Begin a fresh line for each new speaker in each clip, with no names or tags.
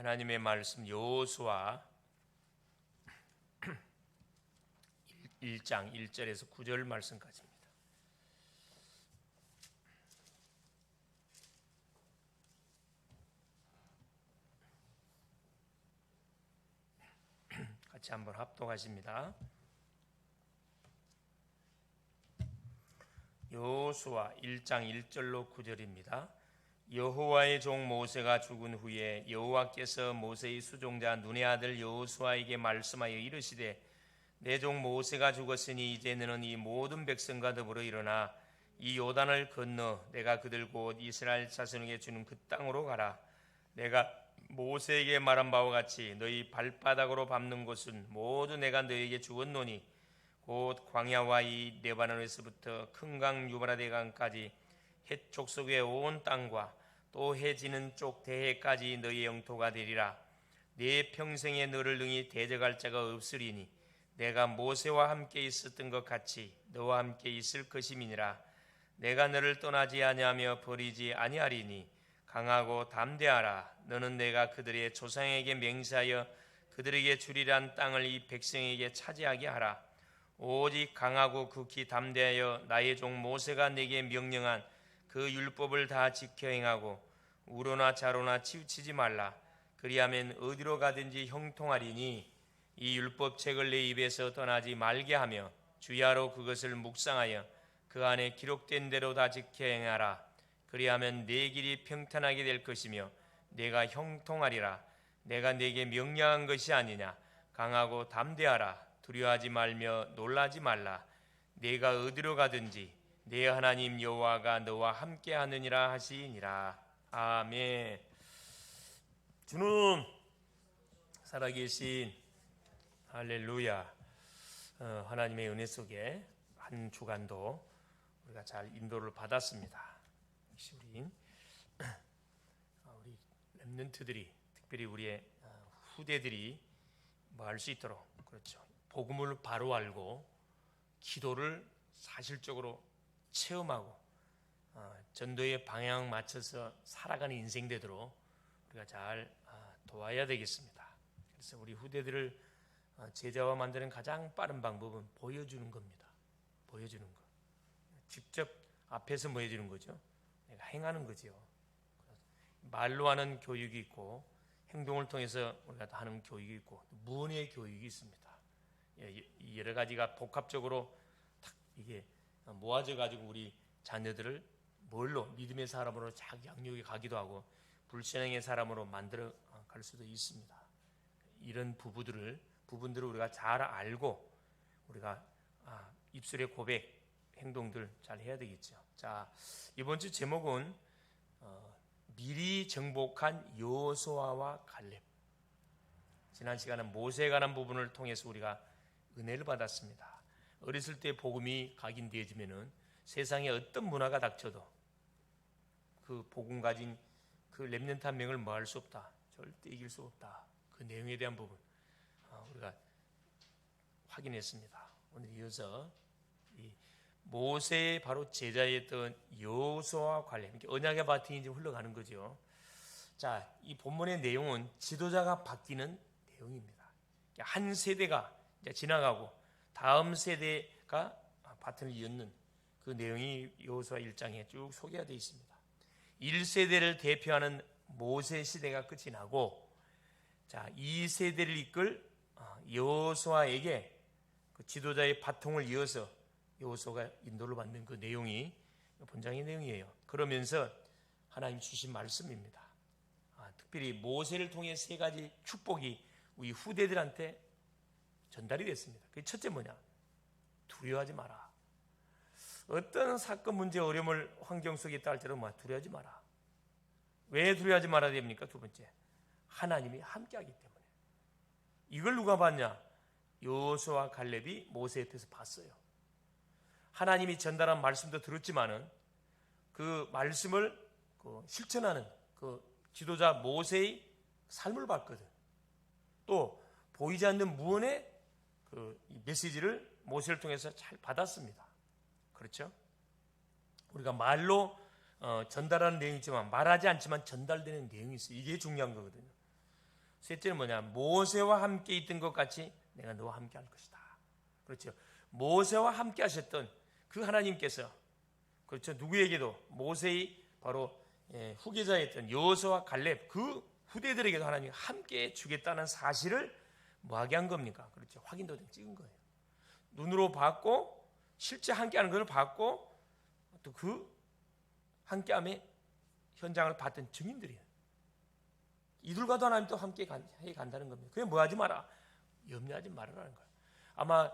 하나님의 말씀 여호수아 1장 1절에서 9절 말씀까지입니다. 같이 한번 합독하십니다. 여호수아 1장 1절로 9절입니다. 여호와의 종 모세가 죽은 후에 여호와께서 모세의 수종자 눈의 아들 여호수아에게 말씀하여 이르시되 내 종 모세가 죽었으니 이제 너는 이 모든 백성과 더불어 일어나 이 요단을 건너 내가 그들 곧 이스라엘 자손에게 주는 그 땅으로 가라. 내가 모세에게 말한 바와 같이 너희 발바닥으로 밟는 곳은 모두 내가 너희에게 주었노니 곧 광야와 이 레바논에서부터 큰 강 유브라데 강까지 헷 족속의 온 땅과 또 해 지는 쪽 대해까지 너희 영토가 되리라. 네 평생에 너를 능히 대적할 자가 없으리니 내가 모세와 함께 있었던 것 같이 너와 함께 있을 것임이니라. 내가 너를 떠나지 아니하며 버리지 아니하리니 강하고 담대하라. 너는 내가 그들의 조상에게 맹세하여 그들에게 주리란 땅을 이 백성에게 차지하게 하라. 오직 강하고 극히 담대하여 나의 종 모세가 내게 명령한 그 율법을 다 지켜 행하고 우로나 좌로나 치우치지 말라. 그리하면 어디로 가든지 형통하리니 이 율법책을 내 입에서 떠나지 말게 하며 주야로 그것을 묵상하여 그 안에 기록된 대로 다 지켜 행하라. 그리하면 내 길이 평탄하게 될 것이며 내가 형통하리라. 내가 네게 명령한 것이 아니냐. 강하고 담대하라. 두려워하지 말며 놀라지 말라. 네가 어디로 가든지 네 하나님 여호와가 너와 함께 하느니라 하시니라. 아멘. 주님 살아계신 할렐루야. 하나님의 은혜 속에 한 주간도 우리가 잘 인도를 받았습니다. 역시 우리 렘넌트들이 특별히 우리의 후대들이 뭐 할 수 있도록 그렇죠. 복음을 바로 알고 기도를 사실적으로 체험하고 전도의 방향 맞춰서 살아가는 인생 되도록 우리가 잘 도와야 되겠습니다. 그래서 우리 후대들을 제자와 만드는 가장 빠른 방법은 보여주는 겁니다. 보여주는 거. 직접 앞에서 뭐 해주는 거죠? 내가 행하는 거죠. 말로 하는 교육이 있고 행동을 통해서 우리가 하는 교육이 있고 문의 교육이 있습니다. 여러 가지가 복합적으로 딱 이게 모아져 가지고 우리 자녀들을 뭘로 믿음의 사람으로 자기 양육에 가기도 하고 불신앙의 사람으로 만들어 갈 수도 있습니다. 이런 부분들을 우리가 잘 알고 우리가 입술의 고백 행동들 잘 해야 되겠죠. 자, 이번 주 제목은 미리 정복한 여호수아와 갈렙. 지난 시간은 모세에 관한 부분을 통해서 우리가 은혜를 받았습니다. 어렸을 때 복음이 각인되어지면은 세상에 어떤 문화가 닥쳐도 그 복음 가진 그 렘넌트 한 명을 뭐 할 수 없다. 절대 이길 수 없다. 그 내용에 대한 부분 우리가 확인했습니다. 오늘 이어서 이 모세의 바로 제자였던 여호수아와 관련 언약의 바통이 이제 흘러가는 거죠. 자, 이 본문의 내용은 지도자가 바뀌는 내용입니다. 한 세대가 이제 지나가고 다음 세대가 바통을 이었는 그 내용이 여호수아 1장에 쭉 소개가 되어 있습니다. 1세대를 대표하는 모세 시대가 끝이 나고 자, 2세대를 이끌 여호수아에게 그 지도자의 바통을 이어서 여호수아가 인도를 받는 그 내용이 본장의 내용이에요. 그러면서 하나님 주신 말씀입니다. 특별히 모세를 통해 세 가지 축복이 우리 후대들한테 전달이 됐습니다. 그게 첫째 뭐냐? 두려워하지 마라. 어떤 사건, 문제, 어려움을 환경 속에 있다 할지라도 두려워하지 마라. 왜 두려워하지 말아야 됩니까? 두 번째, 하나님이 함께하기 때문에. 이걸 누가 봤냐? 여호수아와 갈렙이 모세 옆에서 봤어요. 하나님이 전달한 말씀도 들었지만은 그 말씀을 실천하는 그 지도자 모세의 삶을 봤거든. 또 보이지 않는 무언의 그 메시지를 모세를 통해서 잘 받았습니다. 그렇죠? 우리가 말로 전달하는 내용이 있지만 말하지 않지만 전달되는 내용이 있어요. 이게 중요한 거거든요. 셋째는 뭐냐? 모세와 함께 있던 것 같이 내가 너와 함께 할 것이다. 그렇죠. 모세와 함께 하셨던 그 하나님께서, 그렇죠. 누구에게도 모세의 바로 후계자였던 여호수아와 갈렙 그 후대들에게도 하나님이 함께 주겠다는 사실을 뭐하게 한 겁니까? 그렇죠. 확인도장 찍은 거예요. 눈으로 봤고 실제 함께하는 것을 봤고 또 그 함께함의 현장을 봤던 증인들이에요. 이들과도 하나님 또 함께 해 간다는 겁니다. 그게 뭐하지 마라, 염려하지 말아라는 거예요. 아마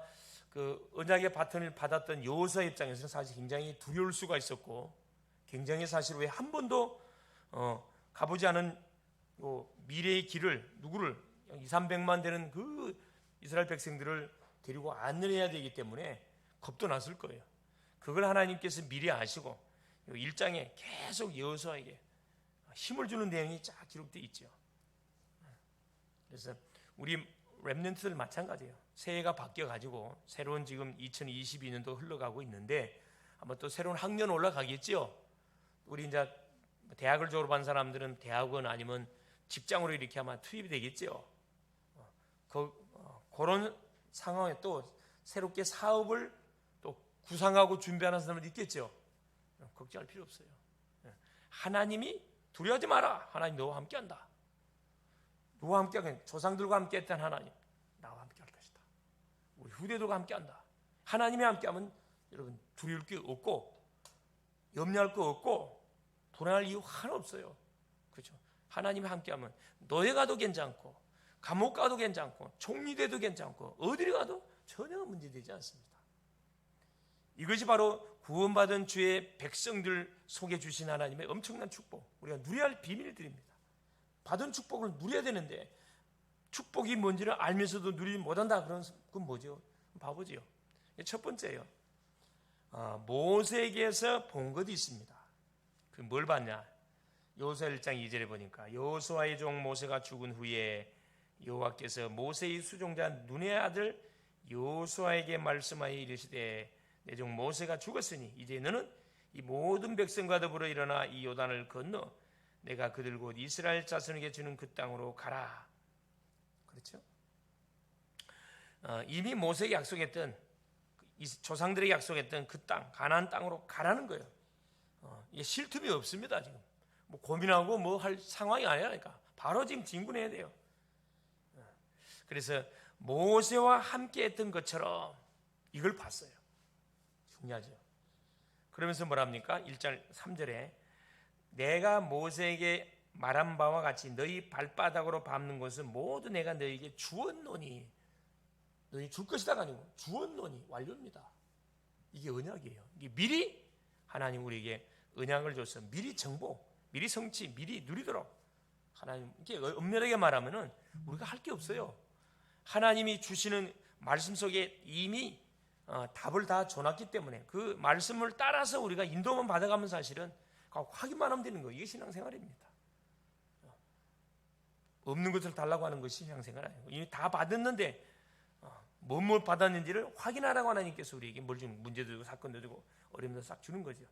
그 언약의 바톤을 받았던 여호수아 입장에서는 사실 굉장히 두려울 수가 있었고, 굉장히 사실 왜 한 번도 가보지 않은 미래의 길을 누구를 200~300만 되는 그 이스라엘 백성들을 데리고 안내해야 되기 때문에 겁도 났을 거예요. 그걸 하나님께서 미리 아시고 1장에 계속 여호수아에게 힘을 주는 내용이 쫙 기록되어 있죠. 그래서 우리 렘넌트들 마찬가지예요. 새해가 바뀌어가지고 새로운 지금 2022년도 흘러가고 있는데 아마 또 새로운 학년 올라가겠죠. 우리 이제 대학을 졸업한 사람들은 대학원 아니면 직장으로 이렇게 아마 투입이 되겠죠. 그런 상황에 또 새롭게 사업을 또 구상하고 준비하는 사람들 있겠죠. 걱정할 필요 없어요. 하나님이 두려워하지 마라. 하나님 너와 함께한다. 누구와 함께하겠냐? 조상들과 함께했던 하나님 나와 함께할 것이다. 우리 후대들과 함께한다. 하나님이 함께하면 여러분 두려울 게 없고 염려할 거 없고 불안할 이유 하나 없어요. 그렇죠? 하나님이 함께하면 너에 가도 괜찮고 감옥 가도 괜찮고 총리돼도 괜찮고 어디를 가도 전혀 문제되지 않습니다. 이것이 바로 구원받은 주의 백성들 속에 주신 하나님의 엄청난 축복, 우리가 누려야 할 비밀들입니다. 받은 축복을 누려야 되는데 축복이 뭔지를 알면서도 누리지 못한다. 그건 뭐죠? 바보지요. 첫 번째예요. 모세에게서 본 것이 있습니다. 그 뭘 봤냐? 여호수아 1장 2절에 보니까 여호수아의 종 모세가 죽은 후에 여호와께서 모세의 수종자 눈의 아들 여호수아에게 말씀하여 이르시되 내 종 모세가 죽었으니 이제 너는 이 모든 백성과 더불어 일어나 이 요단을 건너 내가 그들 곧 이스라엘 자손에게 주는 그 땅으로 가라. 그렇죠? 이미 모세에게 약속했던 조상들에게 약속했던 그 땅, 가나안 땅으로 가라는 거예요. 이게 쉴 틈이 없습니다. 지금 뭐 고민하고 뭐 할 상황이 아니라니까. 바로 지금 진군해야 돼요. 그래서 모세와 함께했던 것처럼 이걸 봤어요. 중요하죠. 그러면서 뭐랍니까? 1절 3절에 내가 모세에게 말한 바와 같이 너희 발바닥으로 밟는 것은 모두 내가 너희에게 주었노니, 너희 줄 것이다가 아니고 주었노니 완료입니다. 이게 언약이에요. 이게 미리 하나님 우리에게 언약을 줘서 미리 정보, 미리 성취, 미리 누리도록 하나님, 이게 엄밀하게 말하면은 우리가 할 게 없어요. 하나님이 주시는 말씀 속에 이미 답을 다 줘놨기 때문에 그 말씀을 따라서 우리가 인도만 받아가면 사실은 확인만 하면 되는 거예요. 이게 신앙생활입니다. 없는 것을 달라고 하는 것이 신앙생활 아니고 이미 다 받았는데 뭘 받았는지를 확인하라고 하나님께서 우리에게 뭘 주는, 문제도 주고 사건도 주고 어려움도 싹 주는 거죠.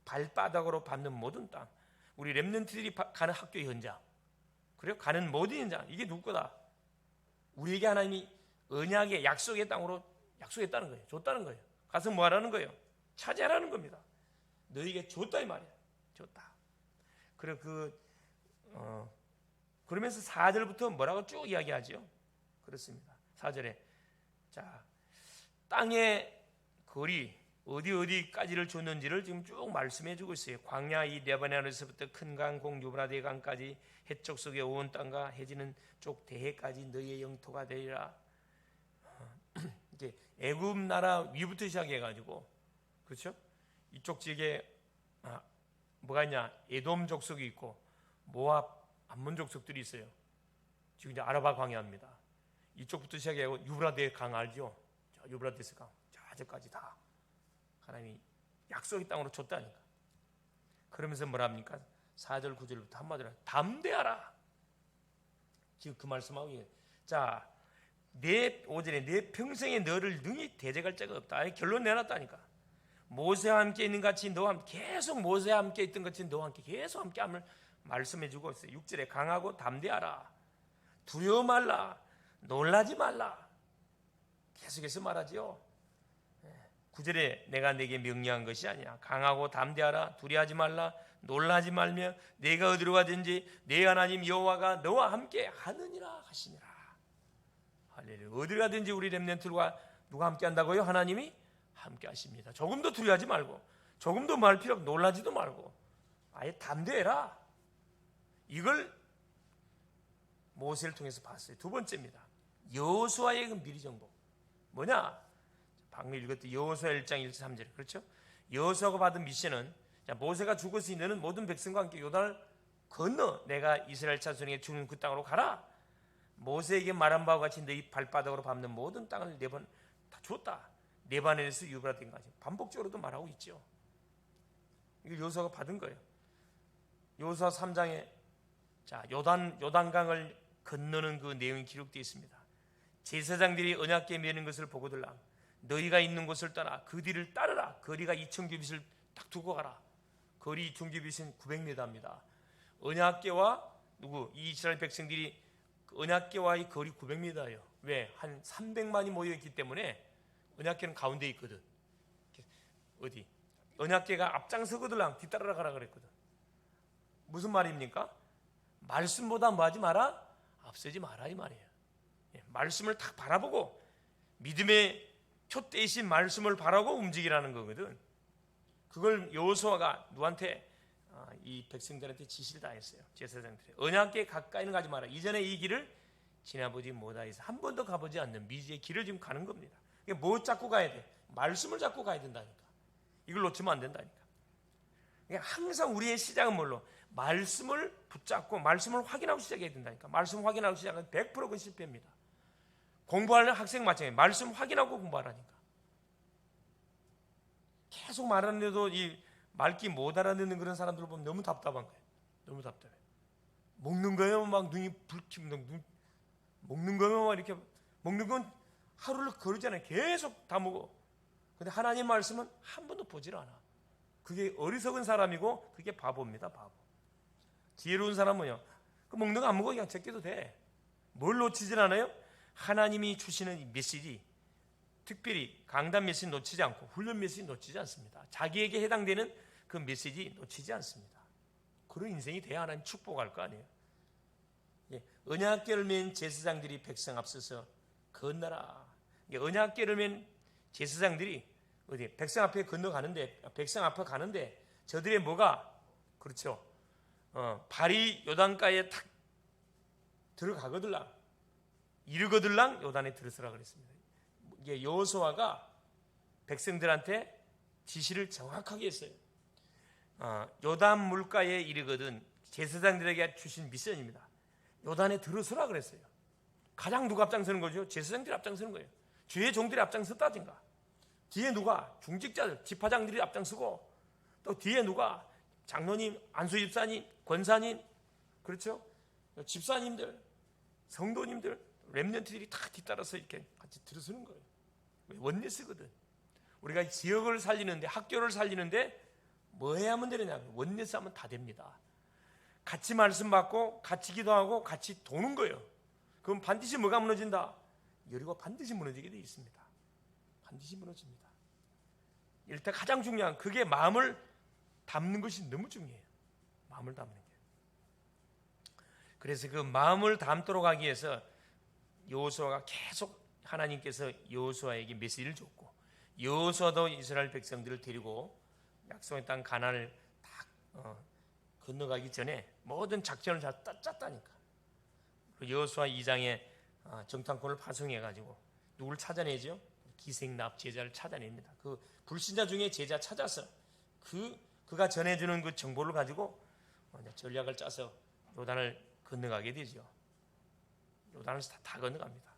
발바닥으로 밟는 모든 땅, 우리 렘넌트들이 가는 학교 현장, 그래요? 가는 모든 현장, 이게 누구 거다? 우리에게 하나님이 언약의 약속의 땅으로 약속했다는 거예요. 줬다는 거예요. 가서 뭐 하라는 거예요? 차지하라는 겁니다. 너에게 줬다 이 말이에요. 줬다. 그리고 그러면서 4절부터 뭐라고 쭉 이야기하죠? 그렇습니다. 4절에 자, 땅의 거리 어디까지를 줬는지를 지금 쭉 말씀해 주고 있어요. 광야 이 레바논에서부터 큰 강 공 유브라데 강까지 해쪽 속의 온 땅과 해지는 쪽 대해까지 너희의 영토가 되리라. 이제 애굽 나라 위부터 시작해 가지고, 그렇죠? 이쪽 지역에 뭐가 있냐? 에돔 족속이 있고 모압, 암몬 족속들이 있어요. 지금 이제 아라바 광야입니다. 이쪽부터 시작해서 유브라데 강 알죠? 유브라데스 강, 저까지 다 하나님이 약속의 땅으로 줬다니까. 그러면서 뭐랍니까? 4절 9절부터 한마디로 담대하라. 지금 그 말씀하고 있어요. 자, 내 5절에 내 평생에 너를 능히 대적할 자가 없다. 아니, 결론 내놨다니까. 모세와 함께 있는 같이 너와 함께, 계속 모세와 함께 있던 같이 너와 함께 계속 함께함을 말씀해주고 있어요. 6절에 강하고 담대하라. 두려워 말라, 놀라지 말라. 계속해서 말하지요. 9절에 내가 내게 명령한 것이 아니야. 강하고 담대하라. 두려워하지 말라. 놀라지 말며 내가 어디로 가든지 내 하나님 여호와가 너와 함께 하느니라 하시니라. 할렐루야. 어디로 가든지 우리 렘넌트와 누가 함께 한다고요? 하나님이 함께 하십니다. 조금도 두려워하지 말고, 조금도 말 필요 없고, 놀라지도 말고 아예 담대해라. 이걸 모세를 통해서 봤어요. 두 번째입니다. 여호수아의 그 미리 정보 뭐냐? 방금 읽었던 여호수아 1장 1절 3절 그렇죠? 여호수아가 받은 미션은 모세가 죽었으니 너는 모든 백성과 함께 요단을 건너 내가 이스라엘 자손에게 주는 그 땅으로 가라. 모세에게 말한 바와 같이 너희 발바닥으로 밟는 모든 땅을 4번 다 줬다. 네바논에서 유브라데까지 반복적으로도 말하고 있죠. 이걸 여호수아가 받은 거예요. 여호수아 3장에 요단강을 건너는 그 내용이 기록되어 있습니다. 제사장들이 언약궤 메는 것을 보고들랑 너희가 있는 곳을 떠나 그 뒤를 따르라. 거리가 2,000규빗을 딱 두고 가라. 거리 2,000규빗은 900m입니다. 언약궤와 이 이스라엘 백성들이 언약궤와의 거리 900m예요. 왜? 한 300만이 모여있기 때문에 언약궤는 가운데 있거든. 어디? 언약궤가 앞장서거들랑 뒤따라 가라 그랬거든. 무슨 말입니까? 말씀보다 뭐 하지 마라? 앞서지 마라 이 말이에요. 말씀을 딱 바라보고 믿음의 푯대이신 말씀을 바라고 움직이라는 거거든. 그걸 여호수아가 누구한테? 이 백성들한테 지시를 다 했어요. 제사장들이 언약궤 가까이는 가지 마라. 이전에 이 길을 지나보지 못하여서 한 번도 가보지 않는 미지의 길을 지금 가는 겁니다. 뭐 잡고 가야 돼? 말씀을 잡고 가야 된다니까. 이걸 놓치면 안 된다니까. 항상 우리의 시작은 뭘로? 말씀을 붙잡고 말씀을 확인하고 시작해야 된다니까. 말씀 확인하고 시작하면 100%그 실패입니다. 공부하는 학생 마찬가지. 말씀 확인하고 공부하라니까. 계속 말하는데도 이 말귀 못 알아듣는 그런 사람들을 보면 너무 답답한 거예요. 너무 답답해. 먹는 거예요, 막 눈이 붉히면 먹는 거면 막 이렇게 먹는 건 하루를 거르잖아요. 계속 다 먹어. 근데 하나님 말씀은 한 번도 보질 않아. 그게 어리석은 사람이고 그게 바보입니다. 바보. 지혜로운 사람은요, 그 먹는 거 안 먹어 그냥 제껴도 돼. 뭘 놓치질 않아요? 하나님이 주시는 이 메시지, 특별히 강단 메시지 놓치지 않고 훈련 메시지 놓치지 않습니다. 자기에게 해당되는 그 메시지 놓치지 않습니다. 그런 인생이 돼야 하나님 축복할 거 아니에요. 언약궤를 맨 제사장들이 백성 앞서서 건너라. 언약궤를 맨 제사장들이 어디 백성 앞에 건너가는데, 백성 앞에 가는데 저들의 뭐가 그렇죠? 발이 요단가에 탁 들어가거들랑 이르거들랑 요단에 들어서라 그랬습니다. 이게 여호수아가 백성들한테 지시를 정확하게 했어요. 요단 물가에 이르거든 제사장들에게 주신 미션입니다. 요단에 들어서라 그랬어요. 가장 누가 앞장서는 거죠? 제사장들이 앞장서는 거예요. 주의 종들이 앞장섰다든가, 뒤에 누가 중직자들, 지파장들이 앞장서고, 또 뒤에 누가 장로님, 안수집사님, 권사님, 그렇죠? 집사님들, 성도님들, 렘넌트들이 다 뒤따라서 이렇게 같이 들어서는 거예요. 원네스거든. 우리가 지역을 살리는데, 학교를 살리는데 뭐 해야 하면 되느냐? 원네스 하면 다 됩니다. 같이 말씀 받고 같이 기도하고 같이 도는 거예요. 그럼 반드시 뭐가 무너진다? 여리고 반드시 무너지게 되어 있습니다. 반드시 무너집니다. 일단 가장 중요한 그게 마음을 담는 것이 너무 중요해요. 마음을 담는 게. 그래서 그 마음을 담도록 하기 위해서 여호수아가 계속 하나님께서 여호수아에게 메시지를 줬고, 여호수아도 이스라엘 백성들을 데리고 약속의 땅 가나안을 딱 건너가기 전에 모든 작전을 다 짰다니까. 여호수아 2장에 정탐꾼을 파송해가지고 누구를 찾아내죠? 기생납 제자를 찾아냅니다. 그 불신자 중에 제자 찾아서 그가 전해주는 그 정보를 가지고 전략을 짜서 요단을 건너가게 되죠. 요단을 다 건너갑니다.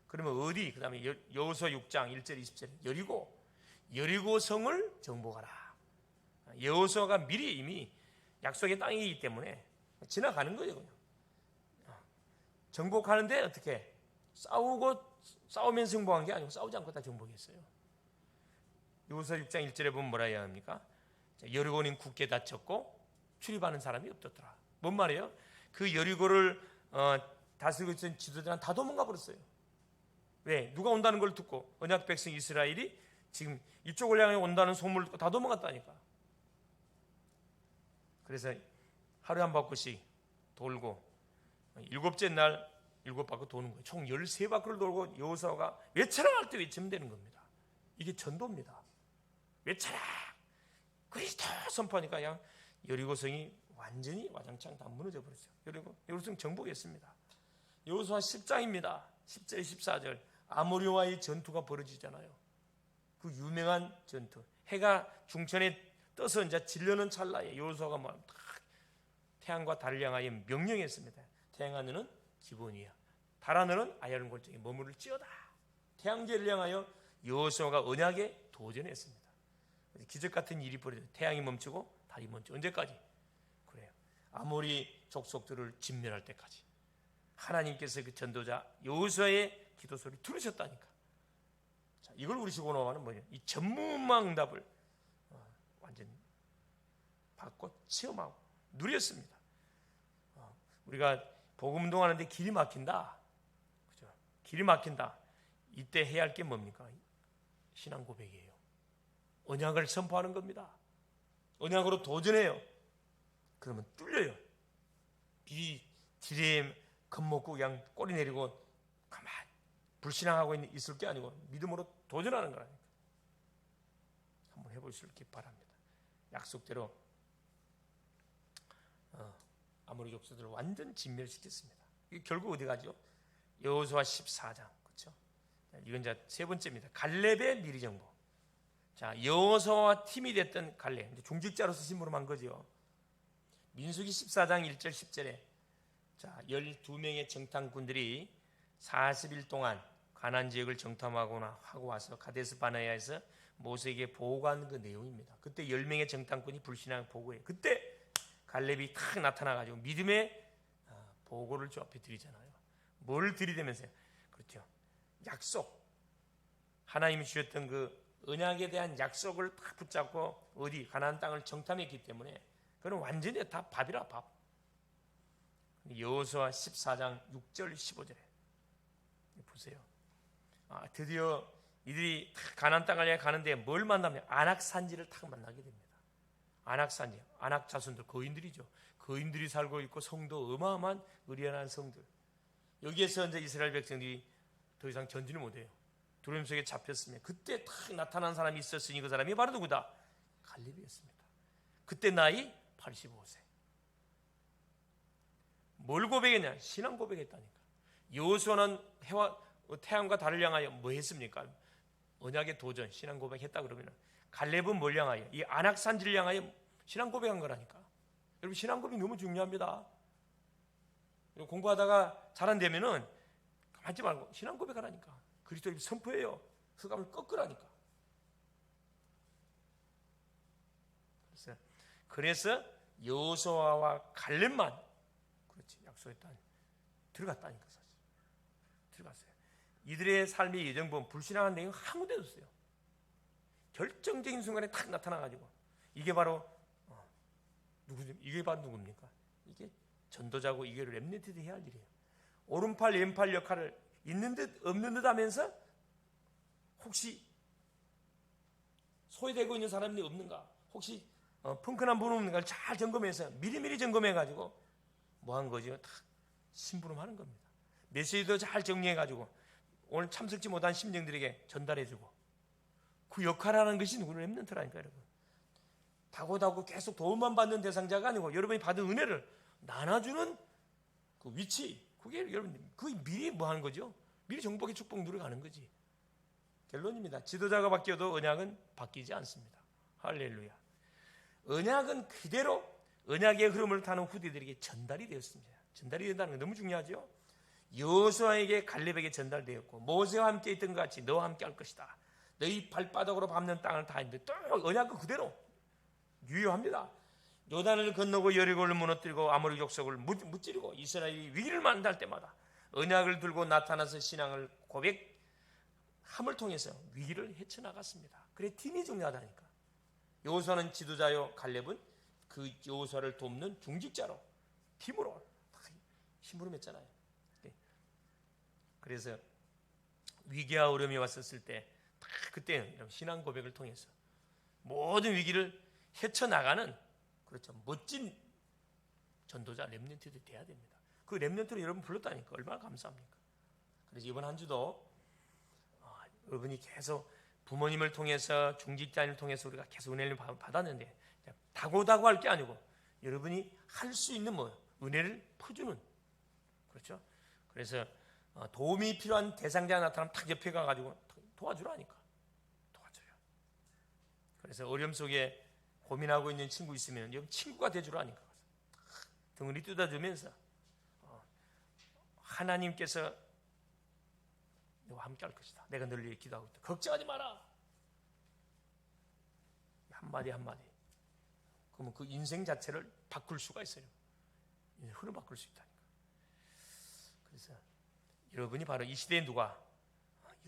그러면 어디? 그 다음에 여호수아 6장 1절 20절 여리고 성을 정복하라. 여호수아가 미리 이미 약속의 땅이기 때문에 지나가는 거예요. 그냥. 정복하는데 어떻게? 싸우면서 정복한 게 아니고 싸우지 않고 다 정복했어요. 여호수아 6장 1절에 보면 뭐라 해야 합니까? 여리고는 굳게 닫혔고 출입하는 사람이 없었더라. 뭔 말이에요? 그 여리고를 다스리고 있던 지도자는 다 도망가 버렸어요. 왜? 누가 온다는 걸 듣고 언약 백성 이스라엘이 지금 이쪽을 향해 온다는 소문을 듣고 다 도망갔다니까. 그래서 하루에 한 바퀴씩 돌고 7째 날 7바퀴 도는 거예요. 총 13바퀴를 돌고 여호수아가 외쳐라 할 때 외치면 되는 겁니다. 이게 전도입니다. 외쳐라! 그리스도 선포하니까 그냥 여리고성이 완전히 와장창 다 무너져 버렸어요. 여리고성 정복했습니다. 여호수아 10장입니다. 10절 14절 아모리와의 전투가 벌어지잖아요. 그 유명한 전투. 해가 중천에 떠서 이제 질려는 찰나에 여호수아가 막 태양과 달을 향하여 명령했습니다. 태양하늘은 기본이야. 달 하늘은 아야른 골짜기 머무를 지어다. 태양제를 향하여 여호수아가 언약에 도전했습니다. 기적 같은 일이 벌어져요. 태양이 멈추고 달이 멈추고 언제까지? 그래요. 아모리 족속들을 진멸할 때까지. 하나님께서 그 전도자 여호수아의 기도 소리 들으셨다니까. 자, 이걸 우리 시고노와는 뭐냐? 이 전무후무한 응답을 완전 받고 체험하고 누렸습니다. 우리가 복음 운동하는데 길이 막힌다. 그죠? 길이 막힌다. 이때 해야 할 게 뭡니까? 신앙 고백이에요. 언약을 선포하는 겁니다. 언약으로 도전해요. 그러면 뚫려요. 비리 지레 겁먹고 그냥 꼬리 내리고 가만히 불신앙하고 있을 게 아니고 믿음으로 도전하는 거라니까. 한번 해보실 게 바랍니다. 약속대로 아모리 족속들을 완전 진멸시켰습니다. 이게 결국 어디 가죠? 여호수아 14장. 그렇죠? 이건 이제 세 번째입니다. 갈렙의 미리 정보. 자, 여호수아와 팀이 됐던 갈렙, 중직자로서 심부름한 거죠. 민수기 14장 1절 10절에 자, 12명의 정탐꾼들이 40일 동안 가나안 지역을 정탐하거나 하고 와서 가데스 바네아에서 모세에게 보고한 그 내용입니다. 그때 10명의 정탐꾼이 불신앙 보고해요. 그때 갈렙이 탁 나타나가지고 믿음의 보고를 저 앞에 드리잖아요. 뭘 들이대면서요? 그렇죠. 약속. 하나님이 주셨던 그 언약에 대한 약속을 딱 붙잡고 어디 가나안 땅을 정탐했기 때문에 그건 완전히 다 밥이라 밥. 여호수아 14장 6절 15절에 보세요. 드디어 이들이 가나안 땅을 향해 가는데 뭘 만나면 아낙 산지를 딱 만나게 됩니다. 아낙 산지, 아낙 자손들 거인들이죠. 거인들이 살고 있고 성도 어마어마한 의리한 성들. 여기에서 이제 이스라엘 백성들이 더 이상 전진을 못해요. 두려움 속에 잡혔으면 그때 딱 나타난 사람이 있었으니 그 사람이 바로 누구다? 갈렙이었습니다. 그때 나이 85세. 뭘 고백했냐? 신앙 고백했다니까. 여호수아는 태양과 달을 향하여 뭐 했습니까? 언약의 도전, 신앙 고백했다 그러면 갈렙은 뭘 향하여? 이 아낙산지를 향하여 신앙 고백한 거라니까. 여러분 신앙 고백 너무 중요합니다. 공부하다가 잘 안 되면은 하지 말고 신앙 고백하라니까. 그리스도를 선포해요. 흑암을 꺾으라니까. 그래서 여호수아와 갈렙만 그렇지 약속했다. 들어갔다니까 사실. 들어갔어요. 이들의 삶의 예정 보면 불신앙한 내용 한 군데도 없어요. 결정적인 순간에 탁 나타나가지고 이게 바로 이게 바로 누굽니까? 이게 전도자고 이게 렘넌트들이 해야 할 일이에요. 오른팔 왼팔 역할을 있는 듯 없는 듯 하면서 혹시 소외되고 있는 사람이 없는가? 혹시 펑크난 부분 없는가를 잘 점검해서 미리미리 점검해가지고 뭐 한 거죠? 다 심부름하는 겁니다. 메시지도 잘 정리해가지고 오늘 참석지 못한 심령들에게 전달해주고 그 역할을 하는 것이 누구를 렘넌트라니까 여러분. 다고다고 계속 도움만 받는 대상자가 아니고 여러분이 받은 은혜를 나눠주는 그 위치 그게 여러분 그 미리 뭐 하는 거죠? 미리 정복의 축복 누려가는 거지. 결론입니다. 지도자가 바뀌어도 언약은 바뀌지 않습니다. 할렐루야. 언약은 그대로 언약의 흐름을 타는 후대들에게 전달이 되었습니다. 전달이 된다는 건 너무 중요하죠. 여호수아에게 갈렙에게 전달되었고 모세와 함께 있던 것 같이 너와 함께 할 것이다. 너희 발바닥으로 밟는 땅을 다 했는데 또 언약은 그대로 유효합니다. 요단을 건너고 여리고를 무너뜨리고 아모리 족속을 무찌르고 이스라엘이 위기를 만날 때마다 언약을 들고 나타나서 신앙을 고백함을 통해서 위기를 헤쳐나갔습니다. 그래 팀이 중요하다니까. 여호수아는 지도자요 갈렙은 그 여호수아를 돕는 중직자로 팀으로 심부름했잖아요. 그래서 위기와 어려움이 왔었을 때 그때는 이런 신앙 고백을 통해서 모든 위기를 헤쳐나가는 그렇죠. 멋진 전도자 렘넌트들이 돼야 됩니다. 그 렘넌트로 여러분 불렀다니까 얼마나 감사합니까? 그래서 이번 한 주도 여러분이 계속 부모님을 통해서 중직자를 통해서 우리가 계속 은혜를 받았는데 다고다고 할 게 아니고 여러분이 할 수 있는 은혜를 퍼주는 그렇죠. 그래서 도움이 필요한 대상자가 나타나면 탁 옆에 가가지고 도와주라니까 도와줘요. 그래서 어려움 속에 고민하고 있는 친구 있으면 여러분 친구가 돼주라니까 등을 뜯어주면서 하나님께서 너와 함께 할 것이다. 내가 널 위해 기도하고 있다. 걱정하지 마라. 한마디 한마디. 그러면 그 인생 자체를 바꿀 수가 있어요. 흐름 바꿀 수 있다니까. 그래서 여러분이 바로 이 시대에 누가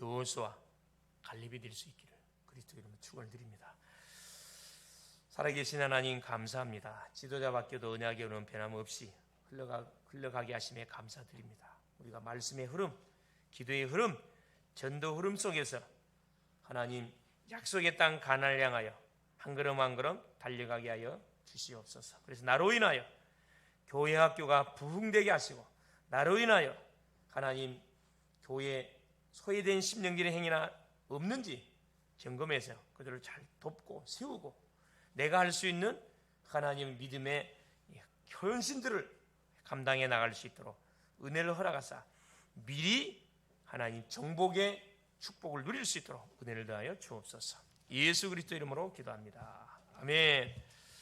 여호수아 갈렙이 될 수 있기를 그리스도 이름으로 축원을 드립니다. 살아계신 하나님 감사합니다. 지도자 밖에도 언약의 흐름 변함없이 흘러가게 하심에 감사드립니다. 우리가 말씀의 흐름, 기도의 흐름, 전도 흐름 속에서 하나님 약속의 땅 가나안을 향하여 한 걸음 한 걸음 달려가게 하여 주시옵소서. 그래서 나로 인하여 교회 학교가 부흥되게 하시고 나로 인하여 하나님 교회 소외된 심령들의 행위나 없는지 점검해서 그들을 잘 돕고 세우고 내가 할 수 있는 하나님 믿음의 헌신들을 감당해 나갈 수 있도록 은혜를 허락하사 미리 하나님 정복의 축복을 누릴 수 있도록 은혜를 더하여 주옵소서. 예수 그리스도 이름으로 기도합니다. 아멘.